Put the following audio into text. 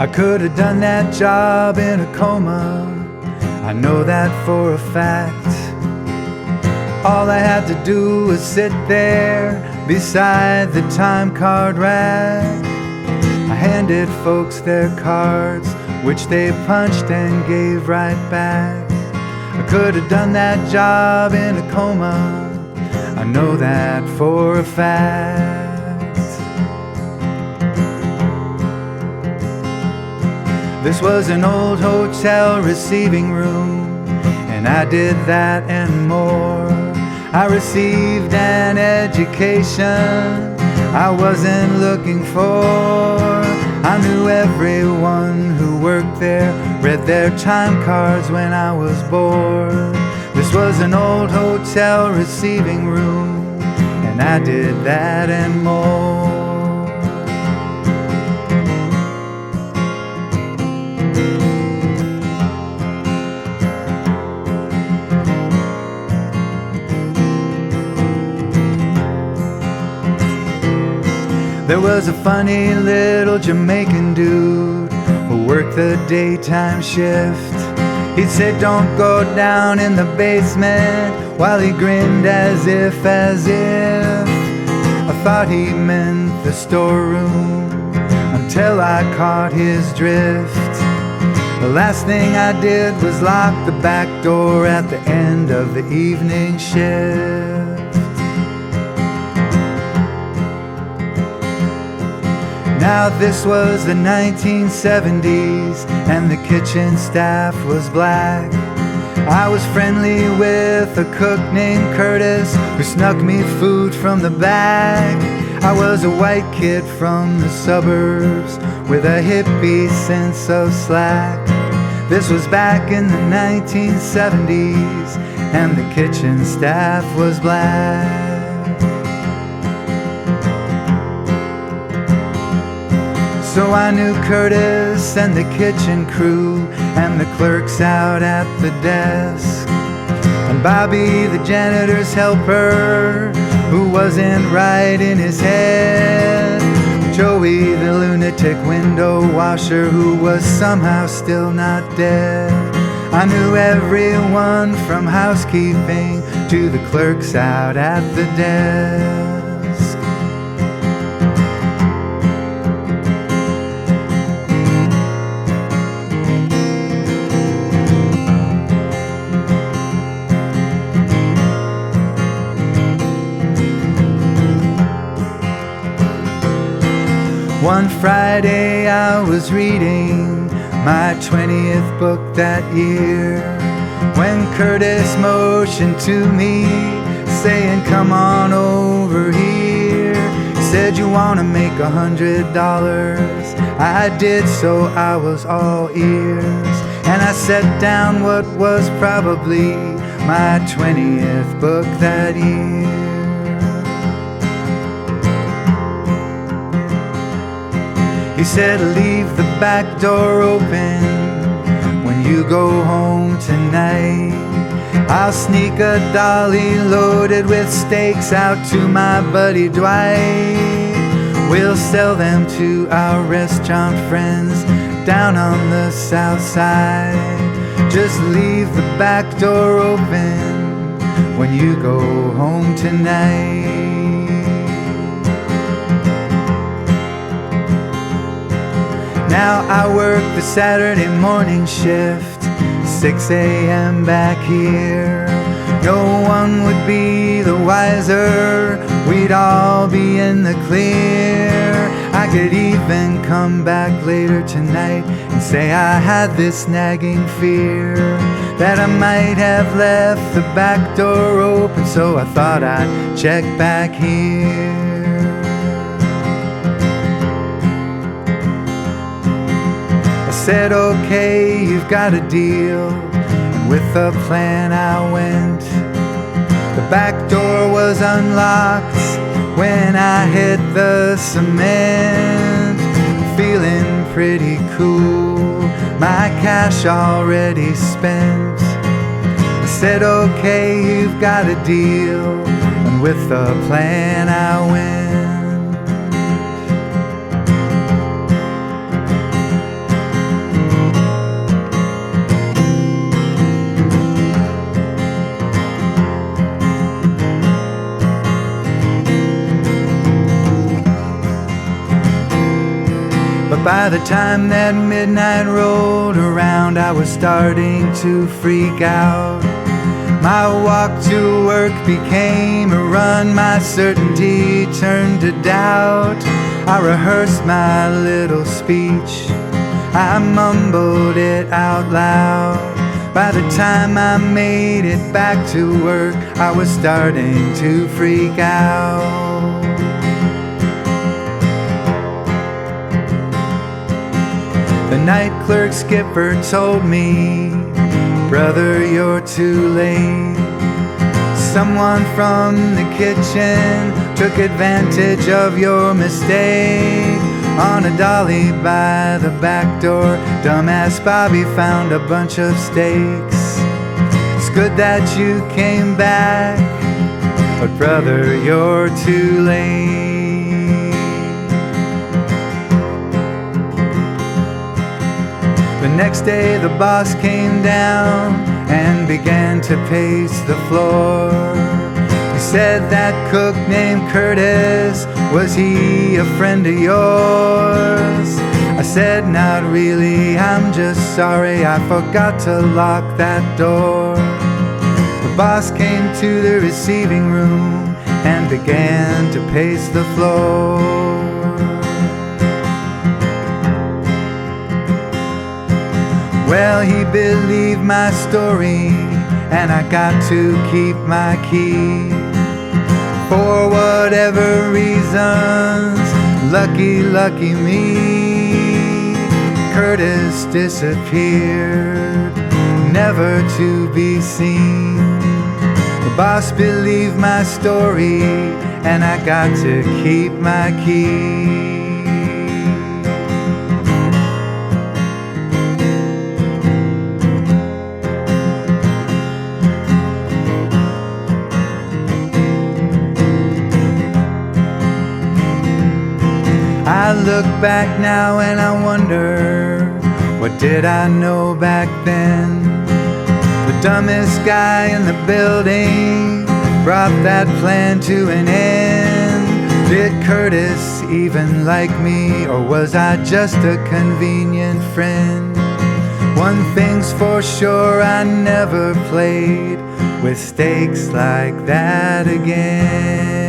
I could have done that job in a coma, I know that for a fact. All I had to do was sit there beside the time card rack. I handed folks their cards, which they punched and gave right back. I could have done that job in a coma, I know that for a fact. This was an old hotel receiving room, and I did that and more. I received an education I wasn't looking for. I knew everyone who worked there, read their time cards when I was bored. This was an old hotel receiving room, and I did that and more. There was a funny little Jamaican dude who worked the daytime shift. He'd say, "Don't go down in the basement," while he grinned as if I thought he meant the storeroom, until I caught his drift. The last thing I did was lock the back door at the end of the evening shift. Now this was the 1970s, and the kitchen staff was black. I was friendly with a cook named Curtis, who snuck me food from the back. I was a white kid from the suburbs with a hippie sense of slack. This was back in the 1970s, and the kitchen staff was black. So I knew Curtis and the kitchen crew, and the clerks out at the desk, and Bobby the janitor's helper, who wasn't right in his head, Joey the lunatic window washer, who was somehow still not dead. I knew everyone from housekeeping to the clerks out at the desk. One Friday I was reading my 20th book that year, when Curtis motioned to me, saying, "Come on over here." He said, "You wanna make $100? I did, so I was all ears, and I set down what was probably my 20th book that year. He said, "Leave the back door open when you go home tonight. I'll sneak a dolly loaded with steaks out to my buddy Dwight. We'll sell them to our restaurant friends down on the south side. Just leave the back door open when you go home tonight." Now I work the Saturday morning shift, 6 a.m. back here. No one would be the wiser, we'd all be in the clear. I could even come back later tonight and say I had this nagging fear that I might have left the back door open, so I thought I'd check back here. I said, "Okay, you've got a deal," and with a plan I went. The back door was unlocked when I hit the cement, feeling pretty cool, my cash already spent. I said, "Okay, you've got a deal," and with a plan I went. By the time that midnight rolled around, I was starting to freak out. My walk to work became a run, my certainty turned to doubt. I rehearsed my little speech, I mumbled it out loud. By the time I made it back to work, I was starting to freak out. The night clerk skipper told me, "Brother, you're too late. Someone from the kitchen took advantage of your mistake. On a dolly by the back door, dumbass Bobby found a bunch of steaks. It's good that you came back, but brother, you're too late." The next day the boss came down and began to pace the floor. He said that cook named Curtis, was he a friend of yours? I said, not really, I'm just sorry I forgot to lock that door. The boss came to the receiving room and began to pace the floor. Well, he believed my story, and I got to keep my key. For whatever reasons, lucky me, Curtis disappeared, never to be seen. The boss believed my story, and I got to keep my key. I look back now and I wonder, what did I know back then? The dumbest guy in the building brought that plan to an end. Did Curtis even like me, or was I just a convenient friend? One thing's for sure, I never played with stakes like that again.